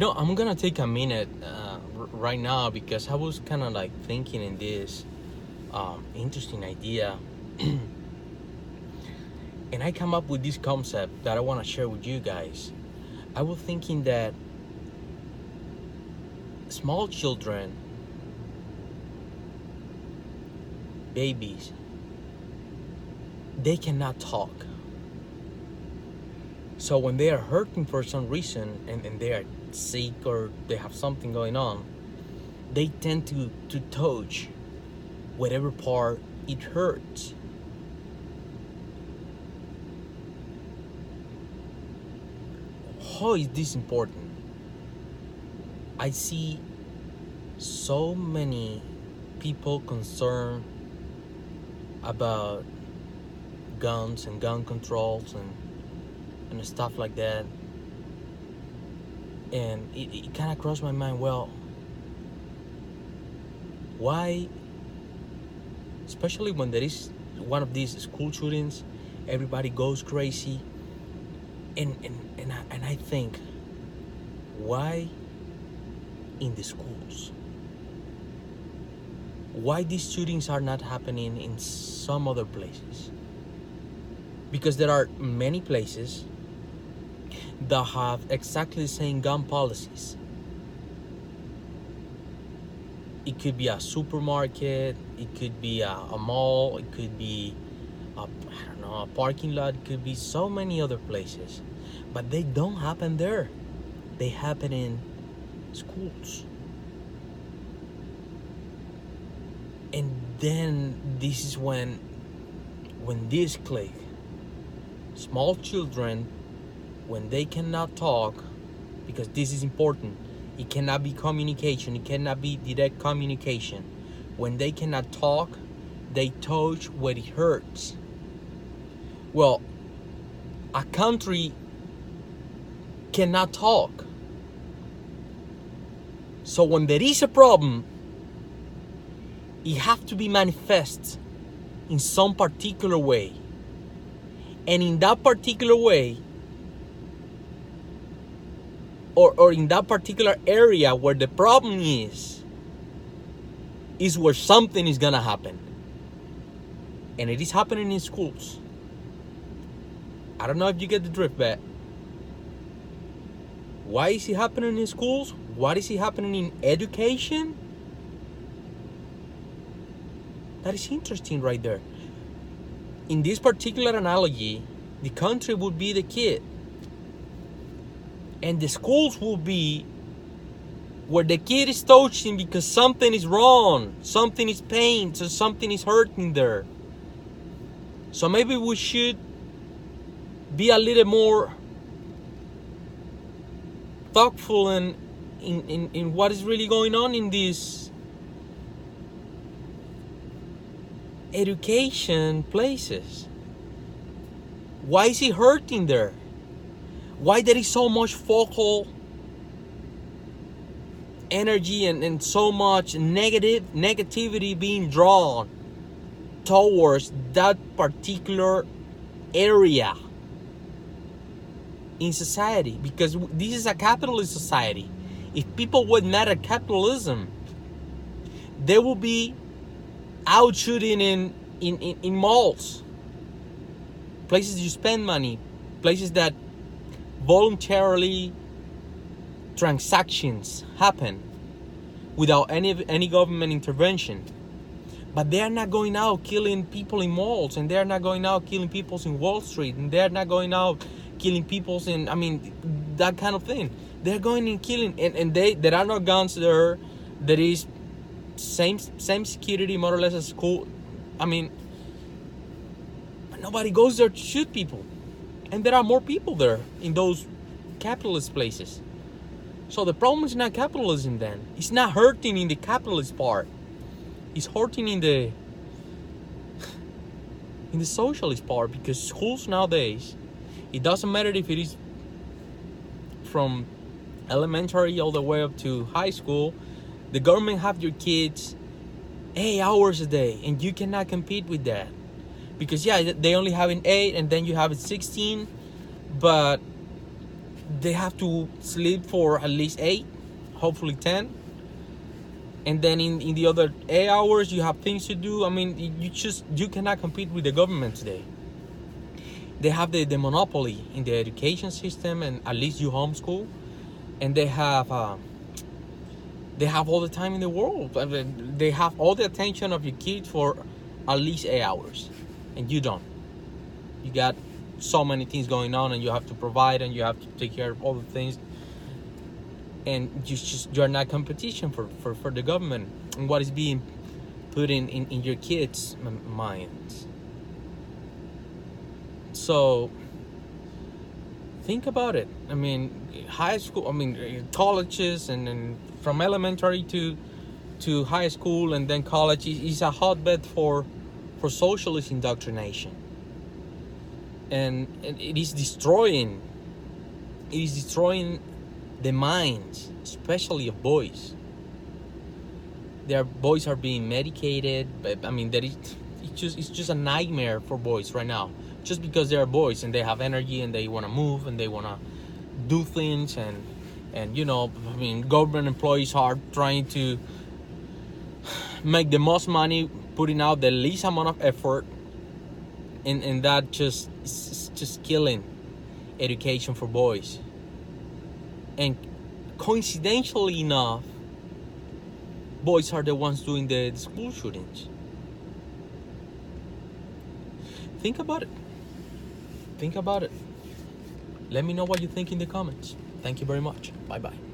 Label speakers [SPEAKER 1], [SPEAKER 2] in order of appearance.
[SPEAKER 1] I'm gonna take a minute right now because I was kind of like thinking in this interesting idea, and I come up with this concept that I want to share with you guys. I was thinking that small children, babies, they cannot talk. So when they are hurting for some reason and they are sick or they have something going on, they tend to touch whatever part it hurts. How is this important? I see so many people concerned about guns and gun controls and stuff like that. And it kind of crossed my mind, well, why, especially when there is one of these school shootings, everybody goes crazy. And I think, why in the schools? Why these shootings are not happening in some other places? Because there are many places that have exactly the same gun policies. It could be a supermarket, it could be a mall, it could be a parking lot, it could be so many other places. But they don't happen there. They happen in schools. And then this is when this click, small children, when they cannot talk, because this is important, it cannot be communication, it cannot be direct communication. When they cannot talk, they touch where it hurts. Well, a country cannot talk. So when there is a problem, it has to be manifest in some particular way. And in that particular way, or in that particular area where the problem is where something is gonna happen. And it is happening in schools. I don't know if you get the drift, but why is it happening in schools? What is it happening in education? That is interesting right there. In this particular analogy, the country would be the kid. And the schools will be where the kid is touching because something is wrong, something is pain, so something is hurting there. So maybe we should be a little more thoughtful in what is really going on in these education places. Why is it hurting there? Why there is so much focal energy and so much negativity being drawn towards that particular area in society? Because this is a capitalist society. If people were not at capitalism, they will be out shooting in malls, places you spend money, places that voluntarily transactions happen without any government intervention. But they are not going out killing people in malls, and they are not going out killing people in Wall Street, and they are not going out killing people in, that kind of thing. They're going and killing, and there are no guns there. There is same security more or less as school. But nobody goes there to shoot people. And there are more people there in those capitalist places. So the problem is not capitalism then. It's not hurting in the capitalist part. It's hurting in the socialist part, because schools nowadays, it doesn't matter if it is from elementary all the way up to high school, the government have your kids 8 hours a day, and you cannot compete with that. Because they only have an 8, and then you have a 16, but they have to sleep for at least 8, hopefully 10. And then in the other 8 hours, you have things to do. I mean, you cannot compete with the government today. They have the monopoly in the education system, and at least you homeschool, and they have all the time in the world. I mean, they have all the attention of your kid for at least 8 hours, and you don't. You got so many things going on, and you have to provide, and you have to take care of all the things, and you're not competition for the government and what is being put in your kids' minds. So think about it. I mean, high school, I mean, colleges, and from elementary to high school and then college is a hotbed for socialist indoctrination. And it is destroying the minds, especially of boys. Their boys are being medicated, but I mean it's just a nightmare for boys right now. Just because they're boys and they have energy and they want to move and they want to do things, and you know, I mean, government employees are trying to make the most money, putting out the least amount of effort, and that just killing education for boys. And coincidentally enough, boys are the ones doing the school shootings. Think about it. Let me know what you think in the comments. Thank you very much. Bye-bye.